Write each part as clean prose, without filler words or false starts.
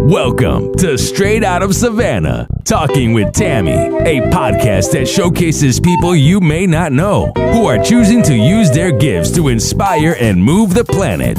Welcome to Straight Out of Savannah, Talking with Tammi, a podcast that showcases people you may not know who are choosing to use their gifts to inspire and move the planet.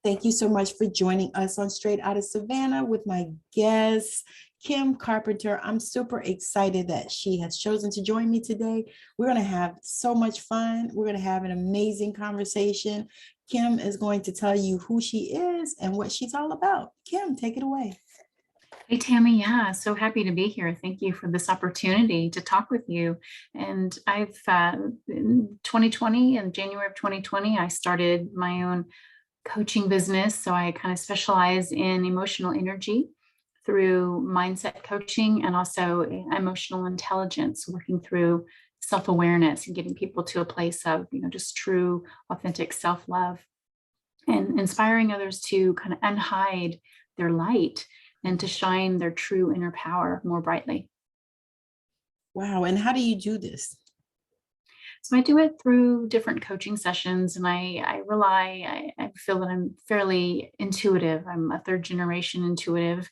Thank you so much for joining us on Straight Out of Savannah with my guest, Kim Carpenter. I'm super excited that she has chosen to join me today. We're going to have so much fun. We're going to have an amazing conversation. Kim is going to tell you who she is and what she's all about. Kim, take it away. Hey, Tammi. Yeah, so happy to be here. Thank you for this opportunity to talk with you. And I've in 2020, in January of 2020, I started my own coaching business. So I kind of specialize in emotional energy through mindset coaching and also emotional intelligence, working through self-awareness and getting people to a place of, just true, authentic self-love and inspiring others to kind of unhide their light and to shine their true inner power more brightly. Wow. And how do you do this? So I do it through different coaching sessions, and I feel that I'm fairly intuitive. I'm a third generation intuitive,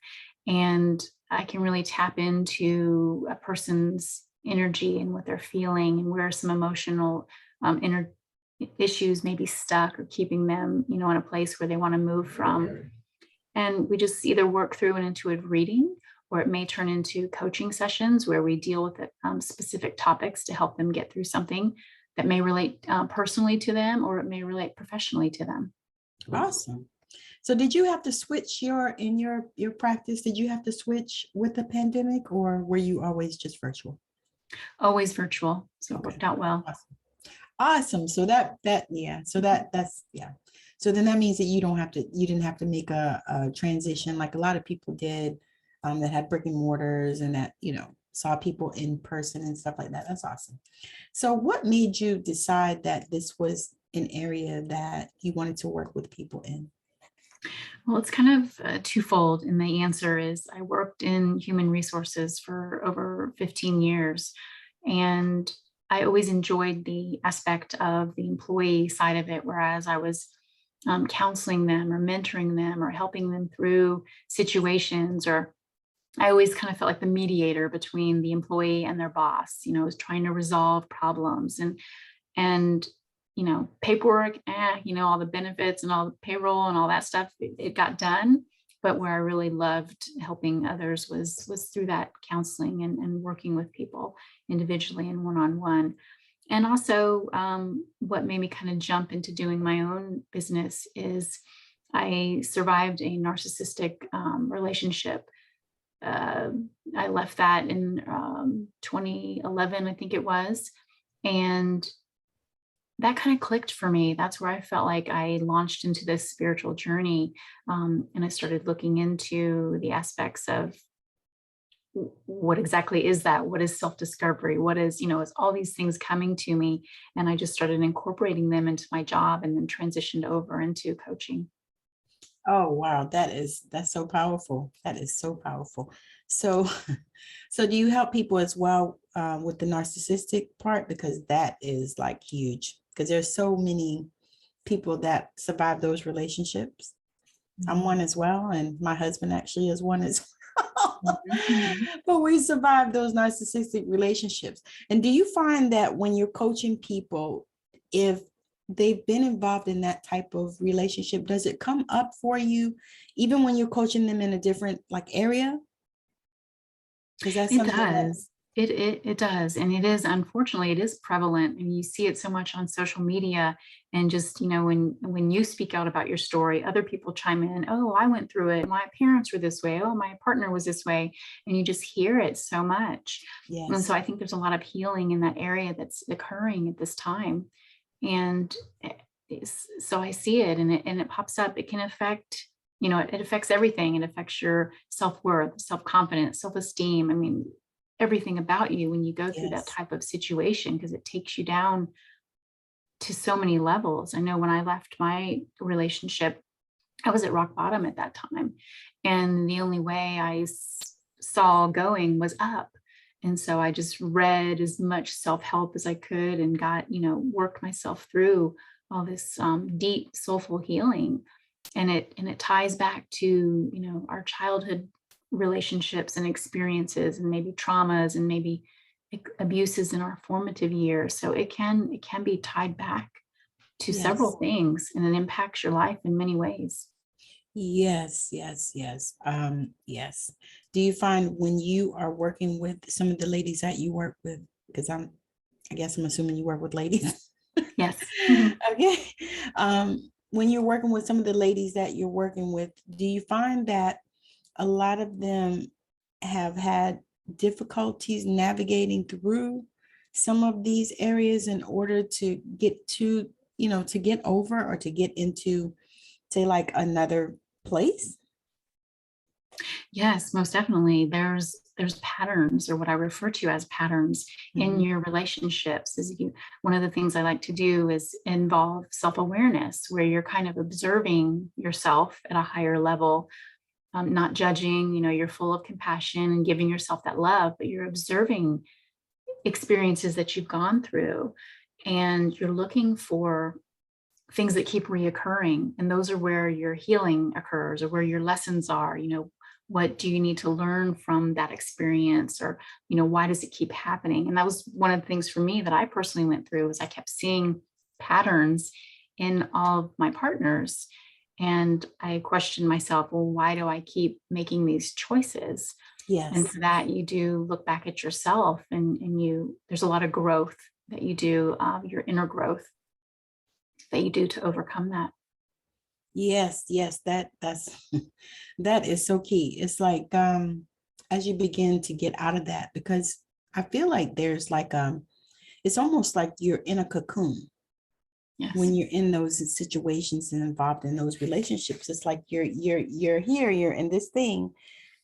and I can really tap into a person's energy and what they're feeling and where some emotional inner issues may be stuck or keeping them, in a place where they want to move from. And we just either work through an intuitive reading, or it may turn into coaching sessions where we deal with specific topics to help them get through something that may relate personally to them, or it may relate professionally to them. Awesome. So did you have to switch your practice? Did you have to switch with the pandemic, or were you always just virtual? Always virtual. So it worked out well. Awesome. So that's. So then that means that you didn't have to make a transition like a lot of people did. That had brick and mortars and that, saw people in person and stuff like that. That's awesome. So what made you decide that this was an area that you wanted to work with people in? Well, it's kind of twofold. And the answer is I worked in human resources for over 15 years. And I always enjoyed the aspect of the employee side of it, whereas I was counseling them or mentoring them or helping them through situations, or I always kind of felt like the mediator between the employee and their boss, was trying to resolve problems and paperwork, all the benefits and all the payroll and all that stuff, it got done. But where I really loved helping others was through that counseling and working with people individually and one-on-one. And also what made me kind of jump into doing my own business is I survived a narcissistic relationship. I left that in 2011, I think it was. And that kind of clicked for me. That's where I felt like I launched into this spiritual journey. And I started looking into the aspects of what exactly is that? What is self-discovery? What is, is all these things coming to me? And I just started incorporating them into my job and then transitioned over into coaching. Oh, wow. That's so powerful. That is so powerful. So do you help people as well with the narcissistic part? Because that is like huge, because there's so many people that survive those relationships. Mm-hmm. I'm one as well. And my husband actually is one as well. Mm-hmm. But we survive those narcissistic relationships. And do you find that when you're coaching people, if they've been involved in that type of relationship, does it come up for you even when you're coaching them in a different area? Because that's it does. It does. And it is, unfortunately, it is prevalent. And you see it so much on social media. And just, when you speak out about your story, other people chime in, oh, I went through it. My parents were this way. Oh, my partner was this way. And you just hear it so much. Yes. And so I think there's a lot of healing in that area that's occurring at this time. And so I see it and it pops up. It can affect, it affects everything. It affects your self-worth, self-confidence, self-esteem. I mean, everything about you when you go through that type of situation, because it takes you down to so many levels. I know when I left my relationship, I was at rock bottom at that time. And the only way I saw going was up. And so I just read as much self-help as I could and got, worked myself through all this deep soulful healing. And it ties back to, our childhood relationships and experiences and maybe traumas and maybe abuses in our formative years. So it can be tied back to several things, and it impacts your life in many ways. Yes. Yes. Do you find when you are working with some of the ladies that you work with, because I guess I'm assuming you work with ladies. Yes. Okay. When you're working with some of the ladies that you're working with, do you find that a lot of them have had difficulties navigating through some of these areas in order to get to, to get over or to get into, say, like another place? Yes, most definitely. There's patterns, or what I refer to as patterns, in your relationships. One of the things I like to do is involve self-awareness, where you're kind of observing yourself at a higher level, not judging. You're full of compassion and giving yourself that love, but you're observing experiences that you've gone through, and you're looking for things that keep reoccurring. And those are where your healing occurs, or where your lessons are. What do you need to learn from that experience? Or, why does it keep happening? And that was one of the things for me that I personally went through, was I kept seeing patterns in all of my partners. And I questioned myself, well, why do I keep making these choices? Yes. And for that, you do look back at yourself, and there's a lot of growth that you do, your inner growth that you do to overcome that. Yes, that's that is so key. It's like as you begin to get out of that, because I feel like there's like it's almost like you're in a cocoon. Yes. When you're in those situations and involved in those relationships. It's like you're here, you're in this thing,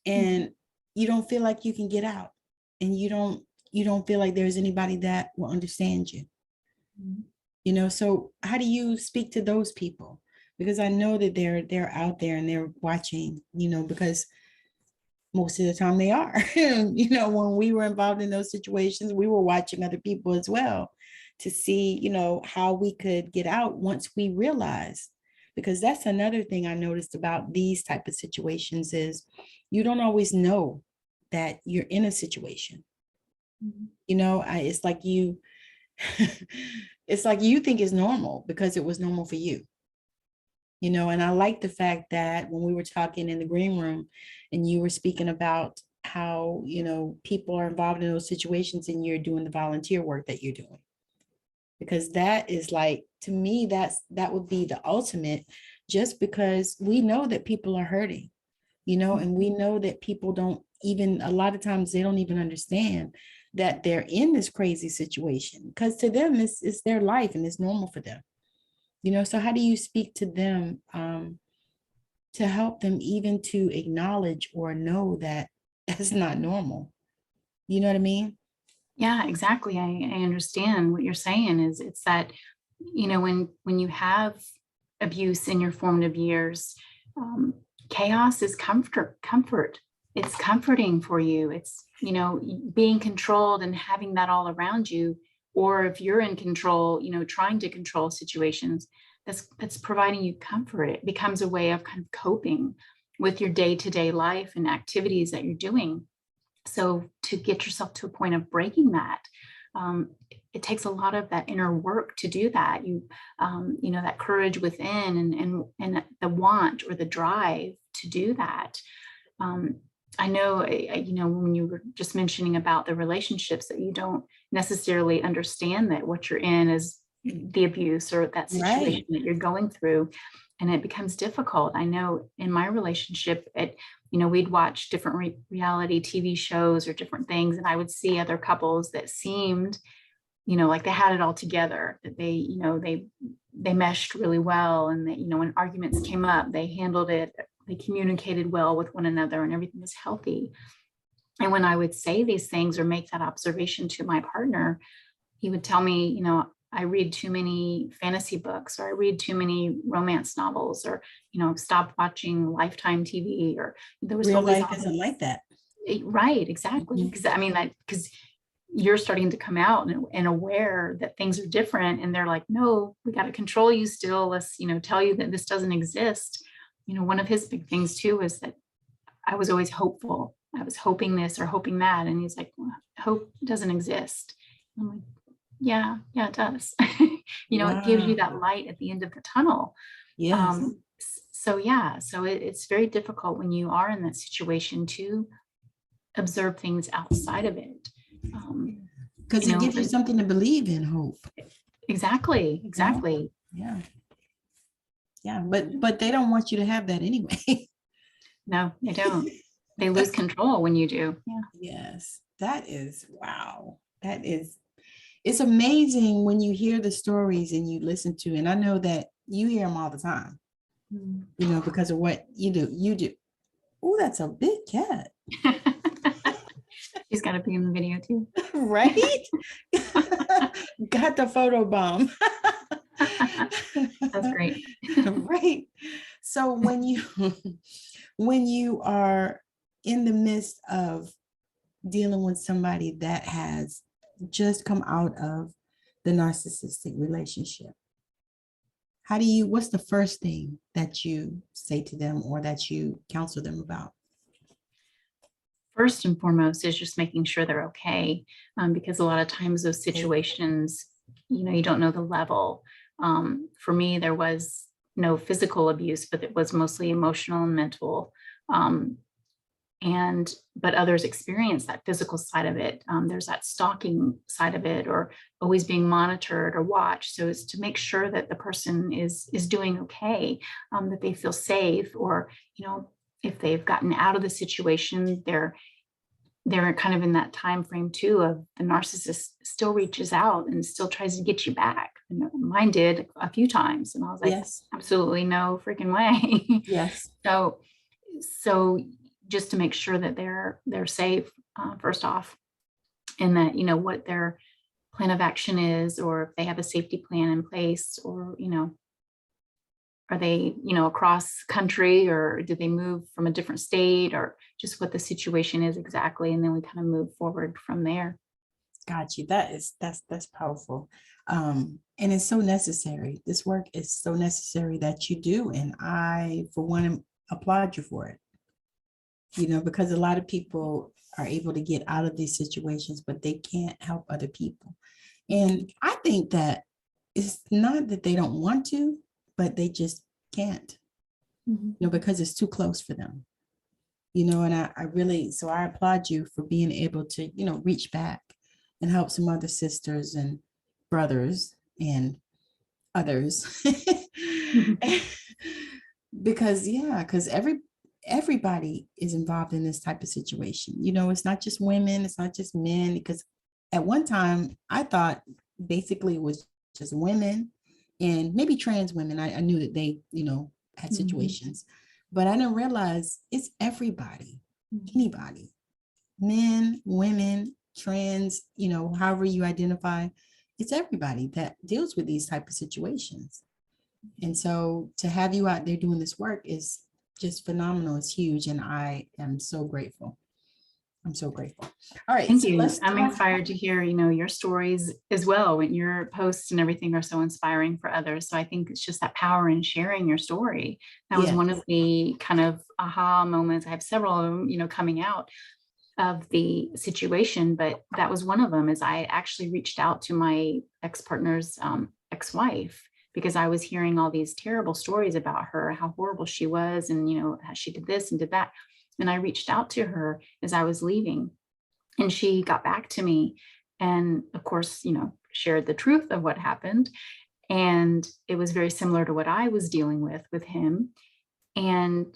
and you don't feel like you can get out, and you don't feel like there's anybody that will understand you. So how do you speak to those people? Because I know that they're out there and they're watching, because most of the time they are. When we were involved in those situations, we were watching other people as well to see, how we could get out once we realize. Because that's another thing I noticed about these type of situations is you don't always know that you're in a situation. It's like you it's like you think it's normal because it was normal for you. And I like the fact that when we were talking in the green room and you were speaking about how, people are involved in those situations and you're doing the volunteer work that you're doing. Because that is like, to me, that would be the ultimate, just because we know that people are hurting, and we know that people don't even, a lot of times they don't even understand that they're in this crazy situation, because to them it's their life and it's normal for them. So how do you speak to them to help them even to acknowledge or know that that's not normal? You know what I mean? Yeah, exactly. I understand what you're saying. It's that, when you have abuse in your formative years, chaos is comfort. It's comforting for you. It's, being controlled and having that all around you. Or if you're in control, trying to control situations, that's providing you comfort. It becomes a way of kind of coping with your day-to-day life and activities that you're doing. So to get yourself to a point of breaking that, it takes a lot of that inner work to do that. That courage within and the want or the drive to do that. I know, when you were just mentioning about the relationships, that you don't necessarily understand that what you're in is the abuse or that situation that you're going through, and it becomes difficult. I know in my relationship, we'd watch different reality TV shows or different things, and I would see other couples that seemed, like they had it all together, that they meshed really well, and that, when arguments came up, they handled it. They communicated well with one another and everything was healthy. And when I would say these things or make that observation to my partner, he would tell me, I read too many fantasy books, or I read too many romance novels, or, stopped watching Lifetime TV, or there was Real always life isn't like that. Right, exactly. Mhm. Because because you're starting to come out and aware that things are different, and they're like, no, we got to control you still. Let's, tell you that this doesn't exist. One of his big things too is that I was always hopeful. I was hoping this or hoping that. And he's like, well, hope doesn't exist. I'm like, yeah, it does. It gives you that Wow. light at the end of the tunnel. Yes. So it's very difficult when you are in that situation to observe things outside of it. Because it gives you something to believe in, hope. Exactly. Yeah. Yeah. But they don't want you to have that anyway. No, they don't. They lose control when you do. Yeah. Yes. That is, wow. It's amazing when you hear the stories and you listen to, and I know that you hear them all the time, because of what you do. Oh, that's a big cat. She's got to be in the video too. Right? Got the photo bomb. That's great. Right. So when you are in the midst of dealing with somebody that has just come out of the narcissistic relationship, what's the first thing that you say to them or that you counsel them about? First and foremost is just making sure they're okay, because a lot of times those situations, you don't know the level. For me, there was no physical abuse, but it was mostly emotional and mental. But others experience that physical side of it. There's that stalking side of it, or always being monitored or watched. So it's to make sure that the person is doing okay, that they feel safe, or, if they've gotten out of the situation, they're kind of in that time frame too of the narcissist still reaches out and still tries to get you back. Mine did a few times, and I was like, Yes. absolutely no freaking way. Yes. So just to make sure that they're safe, first off, and that what their plan of action is, or if they have a safety plan in place, or are they across country, or did they move from a different state, or just what the situation is exactly, and then we kind of move forward from there. Got you. That's powerful. And it's so necessary. This work is so necessary that you do, and I, for one, applaud you for it. Because a lot of people are able to get out of these situations, but they can't help other people. And I think that it's not that they don't want to, but they just can't, because it's too close for them. And I applaud you for being able to, reach back and help some other sisters and brothers and others. Because everybody is involved in this type of situation. It's not just women, it's not just men, because at one time I thought basically it was just women and maybe trans women. I knew that they, had situations, but I didn't realize it's everybody, anybody, men, women, trans, however you identify, it's everybody that deals with these type of situations. And so to have you out there doing this work is just phenomenal. It's huge. And I am so grateful. I'm so grateful. All right. Thank you. I'm inspired to hear, your stories as well. And your posts and everything are so inspiring for others. So I think it's just that power in sharing your story. That was one of the kind of aha moments. I have several of them, coming out of the situation, but that was one of them. Is I actually reached out to my ex-partner's ex-wife, because I was hearing all these terrible stories about her, how horrible she was, and how she did this and did that. And I reached out to her as I was leaving, and she got back to me, and of course, shared the truth of what happened. And it was very similar to what I was dealing with him. And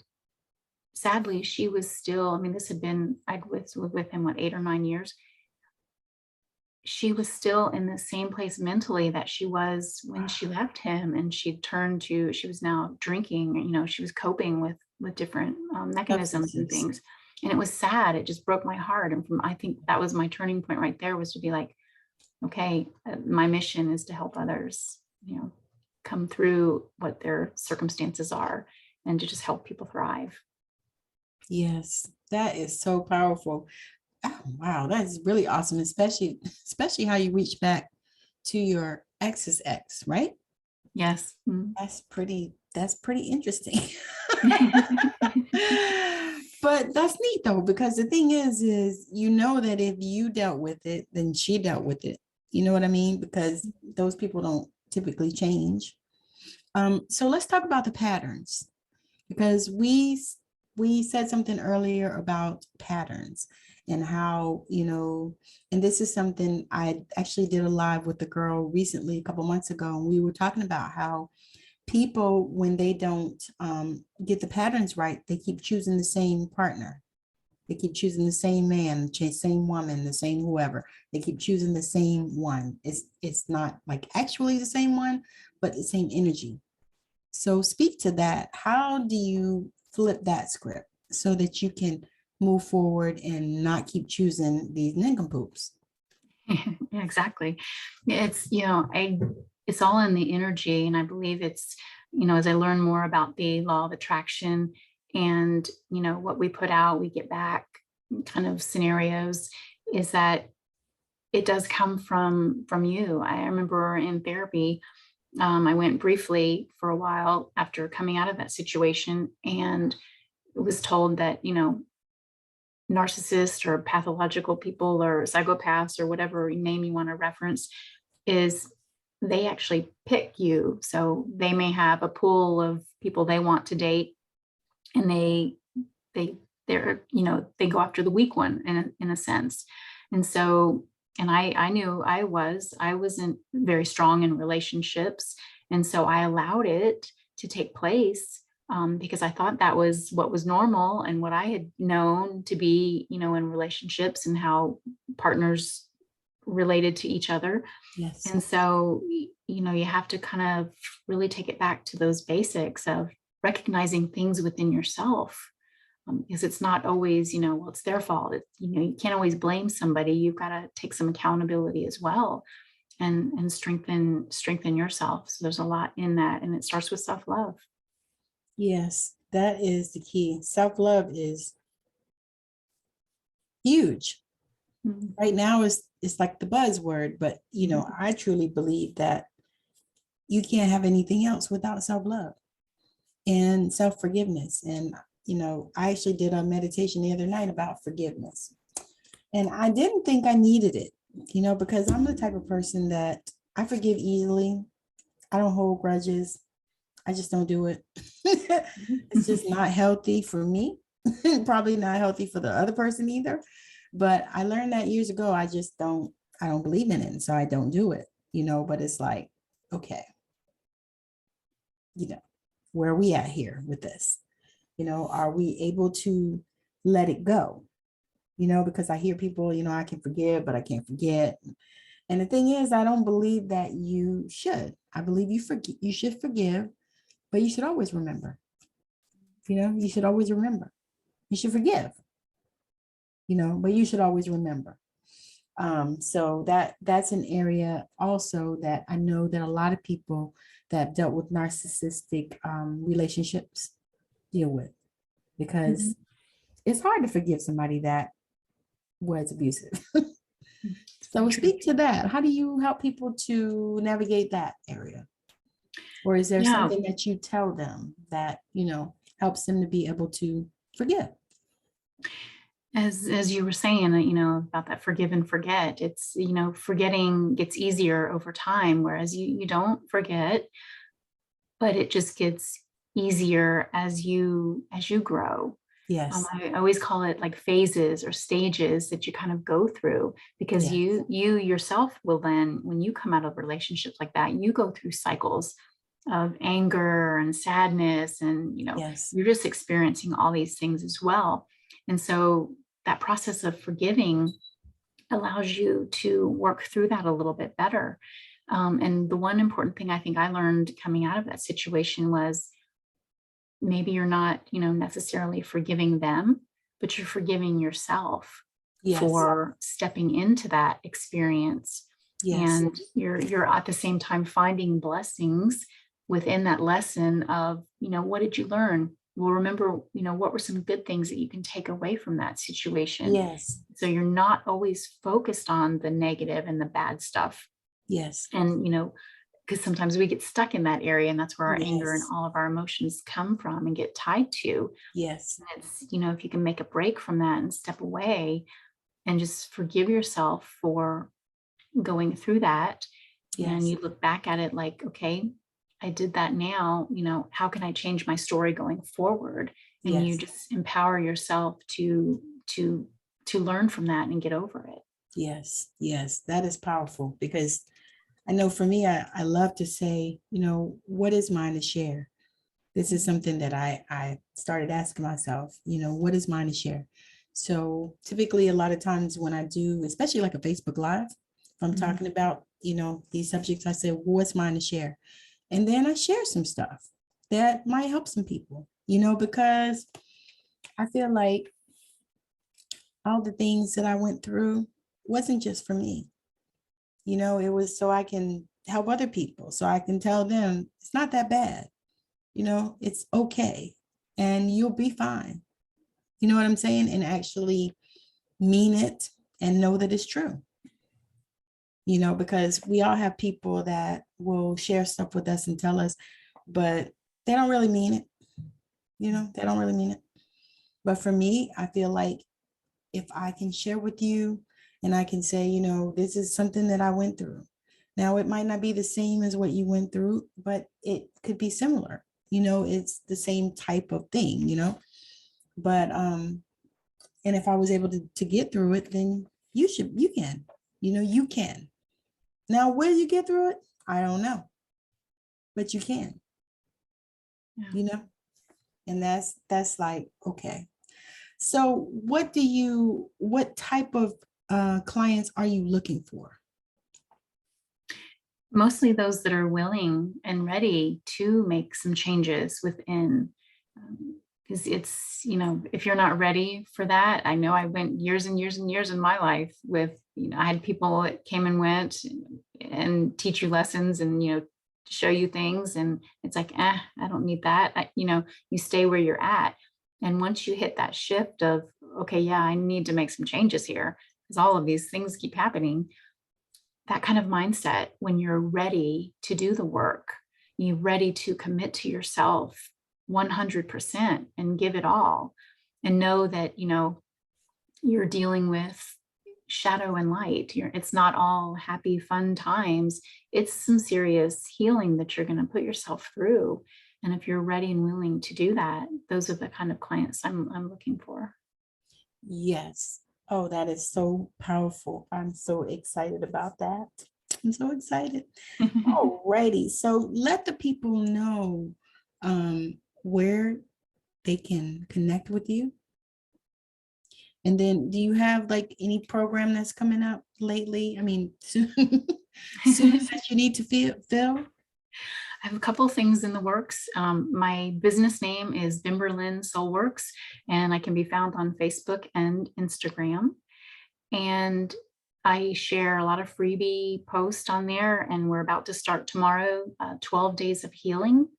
sadly, she was still, this had been, I'd lived with him, 8 or 9 years. She was still in the same place mentally that she was when she left him, and she was now drinking, she was coping with different mechanisms and things. And it was sad. It just broke my heart. And I think that was my turning point right there, was to be like, okay, my mission is to help others, come through what their circumstances are, and to just help people thrive. Yes, that is so powerful. Oh, wow, that's really awesome, especially how you reach back to your ex's ex, right? Yes. That's pretty interesting. But that's neat though, because the thing is that if you dealt with it, then she dealt with it. You know what I mean? Because those people don't typically change. So let's talk about the patterns, because we said something earlier about patterns and how, and this is something I actually did a live with a girl recently, a couple months ago, and we were talking about how people, when they don't get the patterns right, they keep choosing the same partner. They keep choosing the same man, same woman, the same whoever. They keep choosing the same one. It's not like actually the same one, but the same energy. So speak to that. How do you flip that script so that you can move forward and not keep choosing these nincompoops? Yeah, exactly. It's, it's all in the energy. And I believe it's, as I learn more about the law of attraction and, what we put out, we get back kind of scenarios, is that it does come from you. I remember in therapy, I went briefly for a while after coming out of that situation, and was told that, narcissists or pathological people or psychopaths or whatever name you want to reference, is they actually pick you. So they may have a pool of people they want to date, and they go after the weak one in a sense. And so, and I knew I wasn't very strong in relationships. And so I allowed it to take place, because I thought that was what was normal and what I had known to be, in relationships and how partners related to each other. Yes. And so, you have to kind of really take it back to those basics of recognizing things within yourself. Because it's not always, well, it's their fault. You can't always blame somebody. You've got to take some accountability as well, and strengthen yourself. So there's a lot in that, and it starts with self-love. Yes, that is the key. Self-love is huge. Mm-hmm. Right now it's like the buzzword, but I truly believe that you can't have anything else without self-love and self-forgiveness. And I actually did a meditation the other night about forgiveness, and I didn't think I needed it, because I'm the type of person that I forgive easily. I don't hold grudges. I just don't do it. It's just not healthy for me. Probably not healthy for the other person either. But I learned that years ago. I don't believe in it. And so I don't do it, but it's like, okay, where are we at here with this? Are we able to let it go? Because I hear people, I can forgive, but I can't forget. And the thing is, I don't believe that you should. I believe you should forgive, but you should always remember. You should always remember. You should forgive, but you should always remember. So that's an area also that I know that a lot of people that dealt with narcissistic relationships deal with, because it's hard to forgive somebody that was abusive. So speak to that. How do you help people to navigate that area? Or is there something that you tell them that, helps them to be able to forgive? As you were saying, about that forgive and forget, it's, forgetting gets easier over time, whereas you don't forget, but it just gets easier as you grow. Yes. I always call it like phases or stages that you kind of go through, because you yourself will then, when you come out of relationships like that, you go through cycles of anger and sadness, and you're just experiencing all these things as well. And so that process of forgiving allows you to work through that a little bit better. And the one important thing I think I learned coming out of that situation was, maybe you're not, necessarily forgiving them, but you're forgiving yourself for stepping into that experience Yes. And you're at the same time finding blessings within that lesson of, what did you learn? Well, remember, what were some good things that you can take away from that situation? Yes. So you're not always focused on the negative and the bad stuff. Yes. And, because sometimes we get stuck in that area, and that's where our anger and Yes. all of our emotions come from and get tied to. Yes. And it's, if you can make a break from that and step away and just forgive yourself for going through that. Yes. And you look back at it like, okay, I did that now, how can I change my story going forward? And Yes. you just empower yourself to learn from that and get over it. Yes. Yes. That is powerful, because I know for me, I love to say, what is mine to share? This is something that I started asking myself, what is mine to share? So typically a lot of times when I do, especially like a Facebook Live, if I'm talking about, these subjects, I say, what's mine to share? And then I share some stuff that might help some people, because I feel like all the things that I went through wasn't just for me. It was so I can help other people, so I can tell them it's not that bad. It's okay. And you'll be fine. You know what I'm saying? And actually mean it and know that it's true. Because we all have people that will share stuff with us and tell us, but they don't really mean it. They don't really mean it. But for me, I feel like if I can share with you and I can say, this is something that I went through. Now, it might not be the same as what you went through, but it could be similar. It's the same type of thing, but, and if I was able to get through it, then you can, you can. Now, will you get through it? I don't know, but you can, and that's like, okay. So what type of clients are you looking for? Mostly those that are willing and ready to make some changes within, because it's, if you're not ready for that, I know I went years and years and years in my life with, I had people that came and went and teach you lessons and, show you things. And it's like, I don't need that. You stay where you're at. And once you hit that shift of, okay, yeah, I need to make some changes here because all of these things keep happening. That kind of mindset, when you're ready to do the work, you're ready to commit to yourself 100% and give it all, and know that, you're dealing with shadow and light. It's not all happy, fun times. It's some serious healing that you're going to put yourself through. And if you're ready and willing to do that, those are the kind of clients I'm looking for. Yes. Oh, that is so powerful. I'm so excited about that. I'm so excited. Alrighty. So let the people know where they can connect with you. And then do you have like any program that's coming up lately? I mean, soon that you need to fill? I have a couple things in the works. My business name is Bimberlin Soulworks, and I can be found on Facebook and Instagram. And I share a lot of freebie posts on there, and we're about to start tomorrow, 12 days of healing.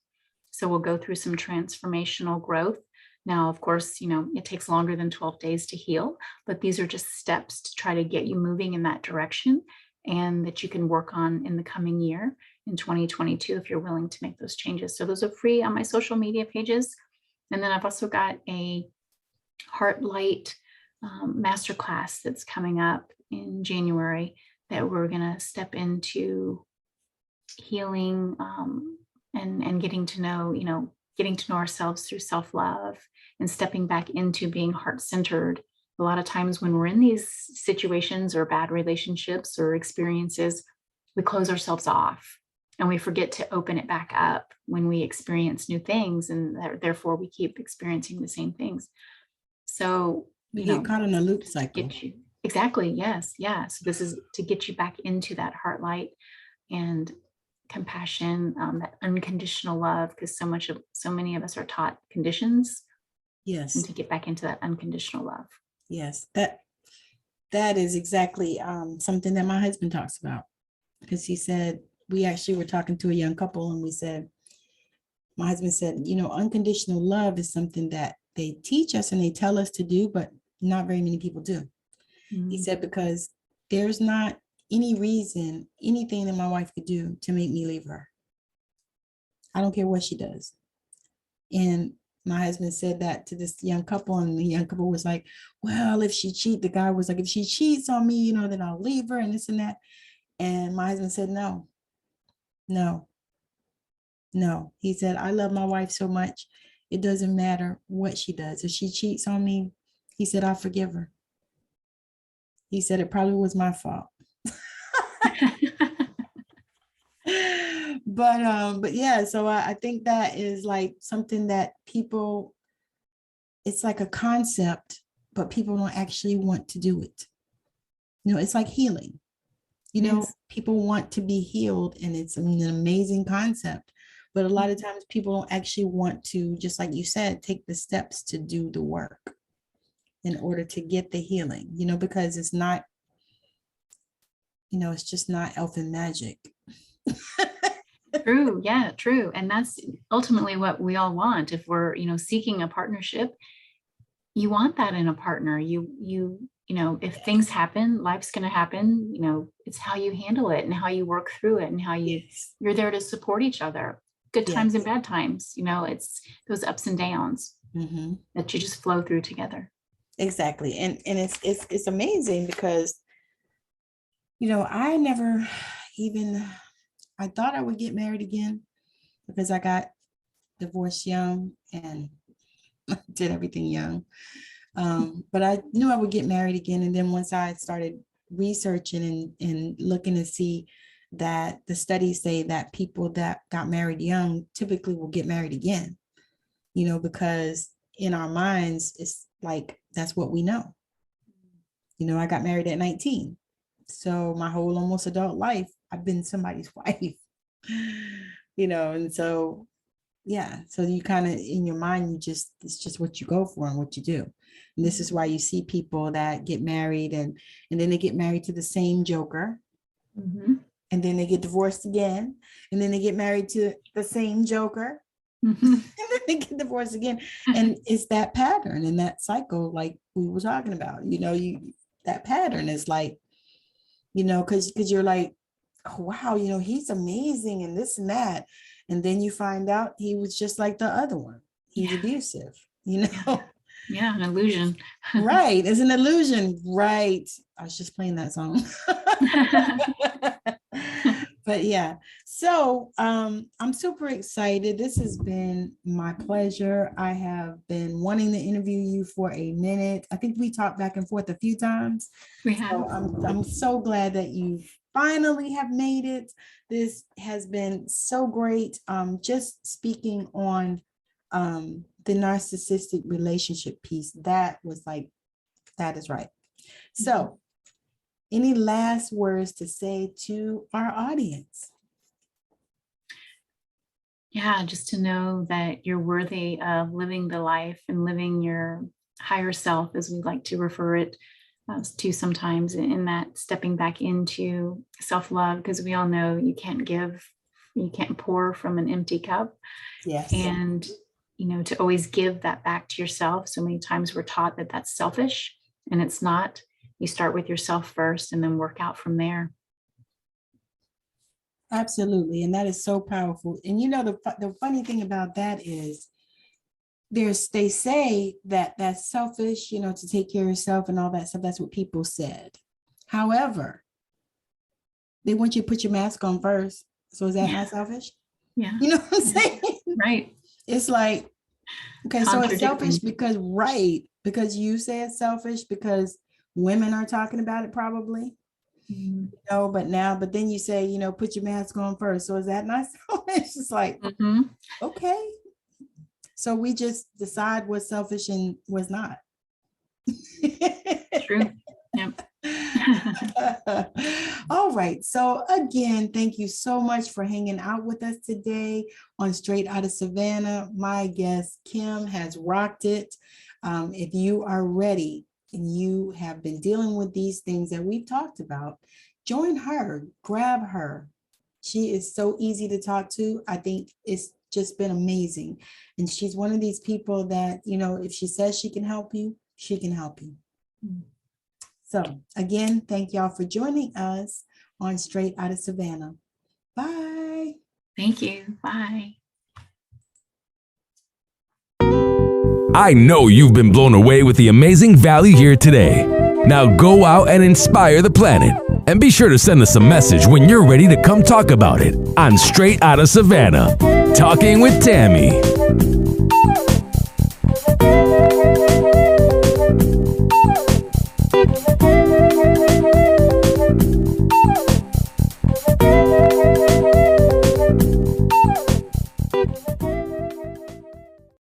So we'll go through some transformational growth. Now, of course, it takes longer than 12 days to heal, but these are just steps to try to get you moving in that direction, and that you can work on in the coming year in 2022 if you're willing to make those changes. So those are free on my social media pages. And then I've also got a Heart Light masterclass that's coming up in January that we're going to step into healing and getting to know ourselves through self-love and stepping back into being heart-centered. A lot of times when we're in these situations or bad relationships or experiences, we close ourselves off and we forget to open it back up when we experience new things, and therefore we keep experiencing the same things. So you get caught in a loop cycle. Exactly. Yes. Yeah. So this is to get you back into that heart light and compassion, that unconditional love, because so many of us are taught conditions. Yes. And to get back into that unconditional love. Yes. That is exactly something that my husband talks about. because he said, we actually were talking to a young couple and we said, my husband said, unconditional love is something that they teach us and they tell us to do, but not very many people do. Mm-hmm. He said, because there's not any reason, anything that my wife could do to make me leave her. I don't care what she does. And my husband said that to this young couple, and the young couple was like, well, if she cheats, the guy was like, if she cheats on me, then I'll leave her and this and that. And my husband said, no. He said, I love my wife so much. It doesn't matter what she does. If she cheats on me, he said, I'll forgive her. He said, it probably was my fault. But yeah, so I think that is like something that people, it's like a concept, but people don't actually want to do it. It's like healing. Yes. People want to be healed, and it's an amazing concept. But a lot of times people don't actually want to, just like you said, take the steps to do the work in order to get the healing, because it's not, it's just not elfin magic. True. Yeah, true. And that's ultimately what we all want. If we're, seeking a partnership, you want that in a partner. If things happen, life's going to happen, it's how you handle it and how you work through it and how you're there to support each other. Good times and bad times, it's those ups and downs that you just flow through together. Exactly. And it's amazing because, I never even, I thought I would get married again because I got divorced young and did everything young. But I knew I would get married again. And then once I started researching and looking to see that the studies say that people that got married young typically will get married again, because in our minds, it's like, that's what we know. I got married at 19. So my whole almost adult life, I've been somebody's wife, and so, yeah. So you kind of, in your mind, it's just what you go for and what you do. And this is why you see people that get married and then they get married to the same joker. And then they get divorced again. And then they get married to the same joker. And then they get divorced again. And it's that pattern and that cycle, like we were talking about, that pattern is like, because you're like, oh, wow, he's amazing and this and that. And then you find out he was just like the other one. He's abusive, Yeah, an illusion. Right. It's an illusion. Right. I was just playing that song. But yeah. So I'm super excited. This has been my pleasure. I have been wanting to interview you for a minute. I think we talked back and forth a few times. We have. So I'm so glad that you finally have made it. This has been so great. Just speaking on the narcissistic relationship piece, that was like, that is right. So any last words to say to our audience? Yeah, just to know that you're worthy of living the life and living your higher self, as we like to refer it to sometimes, in that stepping back into self-love, because we all know you can't pour from an empty cup. Yes. And, to always give that back to yourself. So many times we're taught that that's selfish, and it's not. You start with yourself first and then work out from there. Absolutely. And that is so powerful. And the funny thing about that is they say that that's selfish, to take care of yourself and all that stuff. That's what people said. However, they want you to put your mask on first. So is that not selfish? Yeah. You know what I'm saying? Right. It's like, okay, so it's selfish because you say it's selfish because women are talking about it probably. But then you say, put your mask on first. So is that not selfish? It's like, okay. So we just decide what's selfish and what's not. True. Yep. All right. So again, thank you so much for hanging out with us today on Straight Outta Savannah. My guest, Kim, has rocked it. If you are ready and you have been dealing with these things that we've talked about, join her, grab her. She is so easy to talk to. I think it's just been amazing. And she's one of these people that, if she says she can help you, she can help you. So again, thank y'all for joining us on Straight Outta Savannah. Bye. Thank you. Bye. I know you've been blown away with the amazing value here today. Now go out and inspire the planet. And be sure to send us a message when you're ready to come talk about it on Straight Outta Savannah, Talking with Tammi.